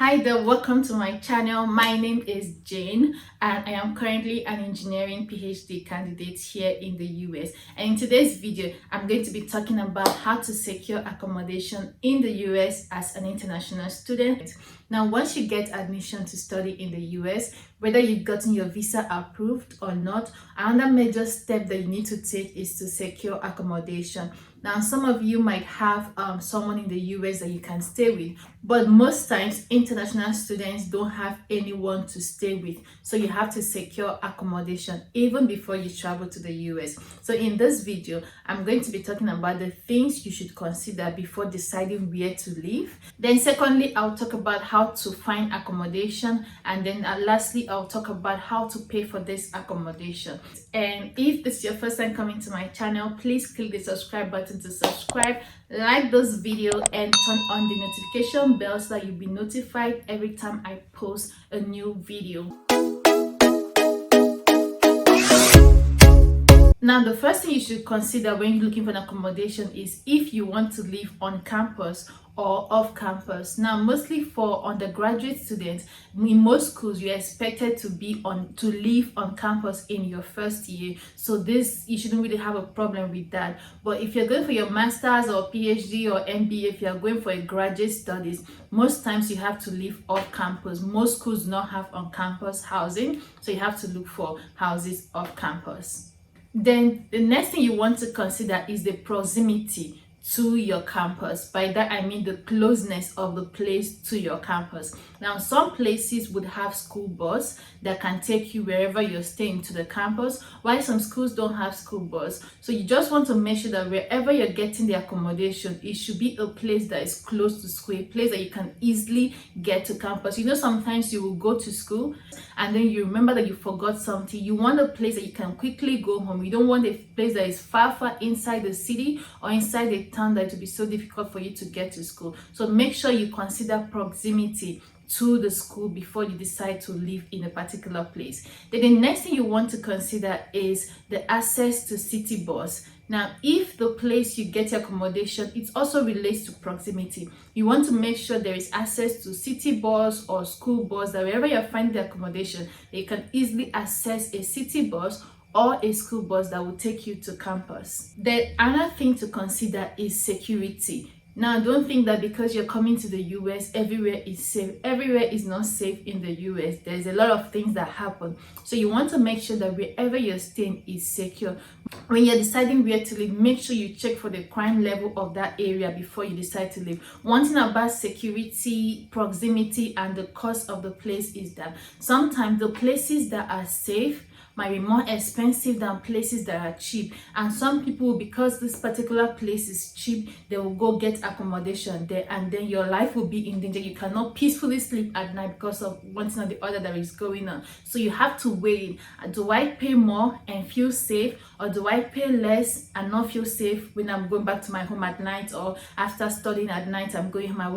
Hi there, welcome to my channel. My name is Jane and I am currently an engineering PhD candidate here in the US. And in today's video, I'm going to be talking about how to secure accommodation in the US as an international student. Now, once you get admission to study in the US, whether you've gotten your visa approved or not, another major step that you need to take is to secure accommodation. Now, some of you might have someone in the US that you can stay with, but most times international students don't have anyone to stay with. So you have to secure accommodation even before you travel to the US. So in this video, I'm going to be talking about the things you should consider before deciding where to live. Then secondly, I'll talk about how to find accommodation. And then lastly, I'll talk about how to pay for this accommodation. And if this is your first time coming to my channel, please click the subscribe button to subscribe, like this video, and turn on the notification bell so that you'll be notified every time I post a new video. Now, the first thing you should consider when you're looking for an accommodation is if you want to live on campus or off campus. Now, mostly for undergraduate students, in most schools you're expected to live on campus in your first year. So this, you shouldn't really have a problem with that. But if you're going for your master's or PhD or MBA, if you're going for a graduate studies, most times you have to live off campus. Most schools do not have on-campus housing, so you have to look for houses off campus. Then the next thing you want to consider is the proximity to your campus. By that I mean the closeness of the place to your campus. Now, some places would have school bus that can take you wherever you're staying to the campus, while some schools don't have school bus. So you just want to make sure that wherever you're getting the accommodation, it should be a place that is close to school, a place that you can easily get to campus. You know, sometimes you will go to school and then you remember that you forgot something. You want a place that you can quickly go home. You don't want a place that is far inside the city or inside the town that it will be so difficult for you to get to school. So make sure you consider proximity to the school before you decide to live in a particular place. Then the next thing you want to consider is the access to city bus. Now, if the place you get your accommodation, it also relates to proximity. You want to make sure there is access to city bus or school bus, that wherever you're finding the accommodation, you can easily access a city bus or a school bus that will take you to campus. The another thing to consider is security. Now, don't think that because you're coming to the US, everywhere is safe. Everywhere is not safe in the US. There's a lot of things that happen. So you want to make sure that wherever you're staying is secure. When you're deciding where to live, make sure you check for the crime level of that area before you decide to live. One thing about security, proximity, and the cost of the place is that sometimes the places that are safe might be more expensive than places that are cheap, and some people, because this particular place is cheap, they will go get accommodation there, and then your life will be in danger. You cannot peacefully sleep at night because of one thing or the other that is going on. So you have to weigh, do I pay more and feel safe, or do I pay less and not feel safe when I'm going back to my home at night, or after studying at night I'm going home, I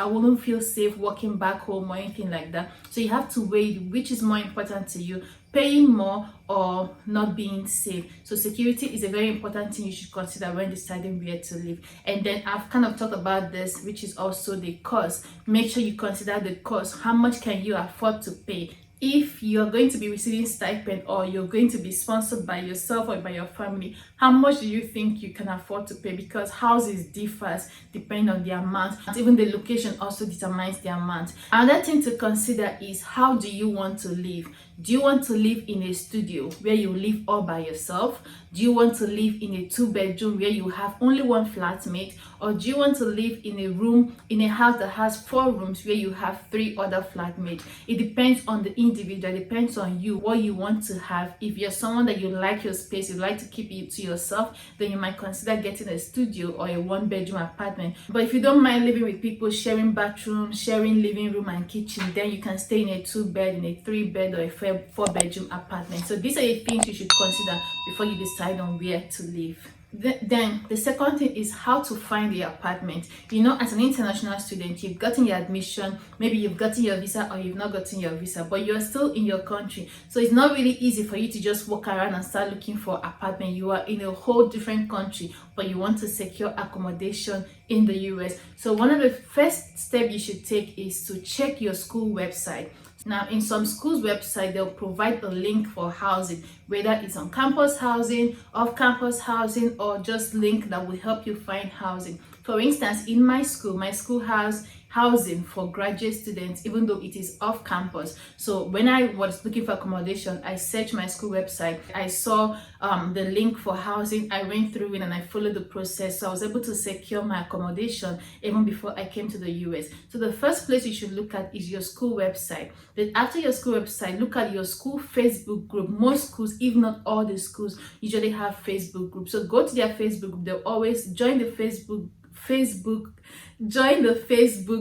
wouldn't feel safe walking back home or anything like that. So you have to weigh which is more important to you, paying more or not being safe. So security is a very important thing you should consider when deciding where to live. And then I've kind of talked about this, which is also the cost. Make sure you consider the cost. How much can you afford to pay? If you're going to be receiving stipend or you're going to be sponsored by yourself or by your family, how much do you think you can afford to pay? Because houses differs depending on the amount. Even the location also determines the amount. Another thing to consider is, how do you want to live? Do you want to live in a studio where you live all by yourself? Do you want to live in a 2-bedroom where you have only one flatmate? Or do you want to live in a room in a house that has 4 rooms where you have 3 other flatmates? It depends on the individual, it depends on you, what you want to have. If you're someone that you like your space, you like to keep it to yourself, then you might consider getting a studio or a 1-bedroom apartment. But if you don't mind living with people, sharing bathroom, sharing living room and kitchen, then you can stay in a 2-bed, in a 3-bed, or a 4-bedroom apartment. So these are the things you should consider before you decide on where to live. Then the second thing is how to find the apartment. You know, as an international student, you've gotten your admission, maybe you've gotten your visa or you've not gotten your visa, but you're still in your country. So it's not really easy for you to just walk around and start looking for apartment. You are in a whole different country, but you want to secure accommodation in the US. So one of the first steps you should take is to check your school website. Now, in some schools' website, they'll provide a link for housing, whether it's on campus housing, off-campus housing, or just link that will help you find housing. For instance, in my school has housing for graduate students, even though it is off campus. So when I was looking for accommodation, I searched my school website. I saw the link for housing. I went through it and I followed the process. So I was able to secure my accommodation even before I came to the US. So the first place you should look at is your school website. Then after your school website, look at your school Facebook group. Most schools, if not all the schools, usually have Facebook groups. So go to their Facebook group. They'll always join the Facebook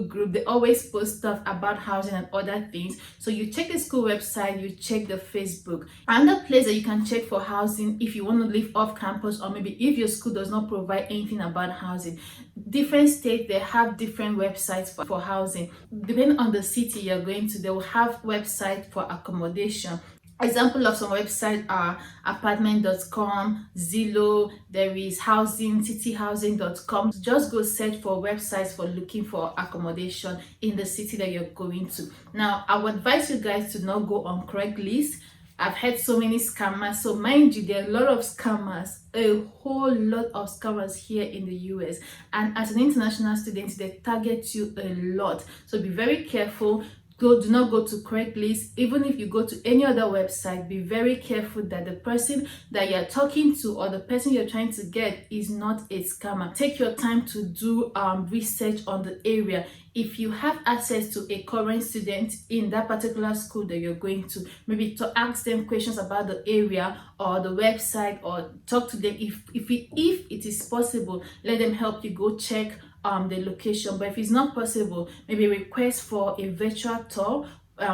group. They always post stuff about housing and other things. So you check the school website, you check the Facebook. Another place that you can check for housing if you want to live off campus, or maybe if your school does not provide anything about housing. Different states, they have different websites for housing. Depending on the city you're going to, they will have websites for accommodation. Example of some websites are apartment.com, Zillow, there is housing, cityhousing.com. Just go search for websites for looking for accommodation in the city that you're going to. Now, I would advise you guys to not go on Craigslist. I've had so many scammers. So mind you, there are a lot of scammers, a whole lot of scammers here in the US. And as an international student, they target you a lot. So be very careful. Do not go to Craigslist. Even if you go to any other website, be very careful that the person that you're talking to or the person you're trying to get is not a scammer. Take your time to do research on the area. If you have access to a current student in that particular school that you're going to, maybe to ask them questions about the area or the website, or talk to them. If it is possible, let them help you go check the location. But if it's not possible, maybe request for a virtual tour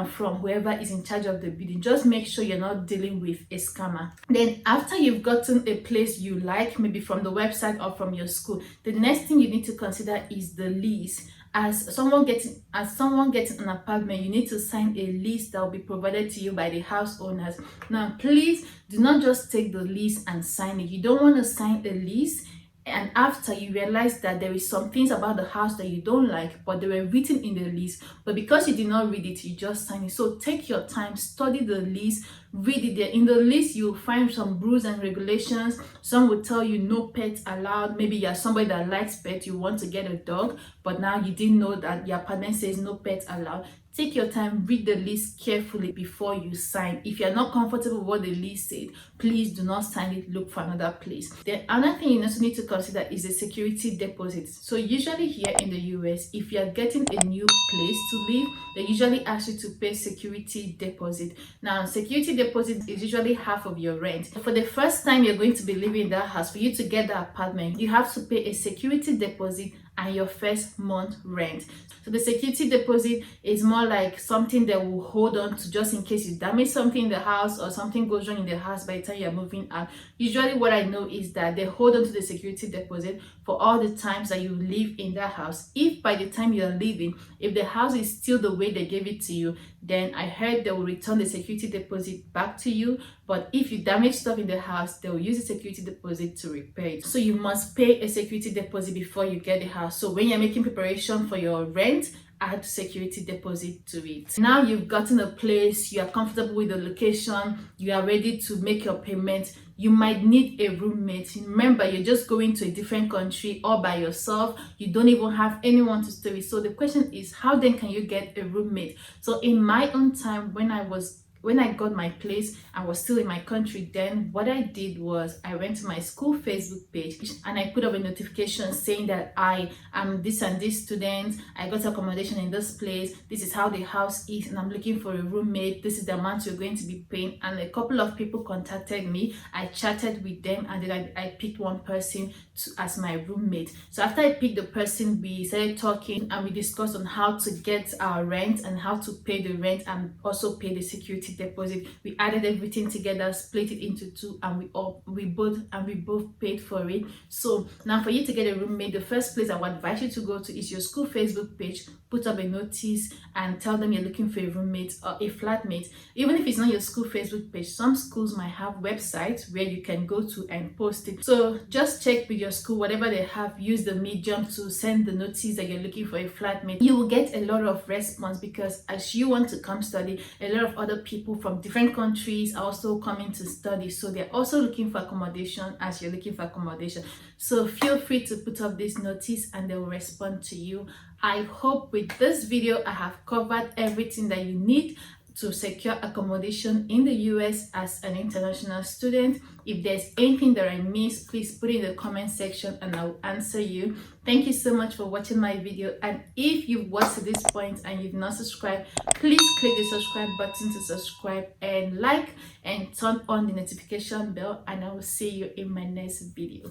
from whoever is in charge of the building. Just make sure you're not dealing with a scammer. Then after you've gotten a place you like, maybe from the website or from your school, the next thing you need to consider is the lease. As someone getting an apartment, you need to sign a lease that will be provided to you by the house owners. Now, please do not just take the lease and sign it. You don't want to sign a lease and after you realize that there is some things about the house that you don't like, but they were written in the lease, but because you did not read it, you just signed it. So take your time, study the lease, read it. There in the list you'll find some rules and regulations. Some will tell you no pets allowed. Maybe you're somebody that likes pets, you want to get a dog, but now you didn't know that your apartment says no pets allowed. Take your time, read the list carefully before you sign. If you're not comfortable with what the list said, please do not sign it, look for another place. Then another thing you also need to consider is a security deposit. So usually here in the US, if you're getting a new place to live, they usually ask you to pay security deposit. Now, security deposit is usually half of your rent. For the first time you're going to be living in that house, for you to get the apartment, you have to pay a security deposit and your first month rent. So the security deposit is more like something that will hold on to just in case you damage something in the house or something goes wrong in the house by the time you're moving out. Usually what I know is that they hold on to the security deposit for all the times that you live in that house. If by the time you're leaving, if the house is still the way they gave it to you, then I heard they will return the security deposit back to you. But if you damage stuff in the house, they will use the security deposit to repair it. So you must pay a security deposit before you get the house. So when you're making preparation for your rent, add security deposit to it. Now you've gotten a place, you are comfortable with the location, you are ready to make your payment. You might need a roommate. Remember, you're just going to a different country all by yourself. You don't even have anyone to stay with. So the question is, how then can you get a roommate? So in my own time, when I got my place, I was still in my country then. What I did was I went to my school Facebook page and I put up a notification saying that I am this and this student. I got accommodation in this place. This is how the house is and I'm looking for a roommate. This is the amount you're going to be paying. And a couple of people contacted me. I chatted with them and then I picked one person as my roommate. So after I picked the person, we started talking and we discussed on how to get our rent and how to pay the rent and also pay the security security deposit. We added everything together, split it into two, and we both paid for it. So now for you to get a roommate, the first place I would advise you to go to is your school Facebook page. Put up a notice and tell them you're looking for a roommate or a flatmate. Even if it's not your school Facebook page, some schools might have websites where you can go to and post it. So just check with your school, whatever they have, use the medium to send the notice that you're looking for a flatmate. You will get a lot of response because as you want to come study, a lot of other people from different countries are also coming to study, so they're also looking for accommodation as you're looking for accommodation. So feel free to put up this notice and they will respond to you. I hope with this video I have covered everything that you need to secure accommodation in the US as an international student. If there's anything that I missed, please put it in the comment section and I'll answer you. Thank you so much for watching my video, and if you've watched to this point and you've not subscribed, please click the subscribe button to subscribe and like and turn on the notification bell, and I will see you in my next video.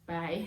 Bye.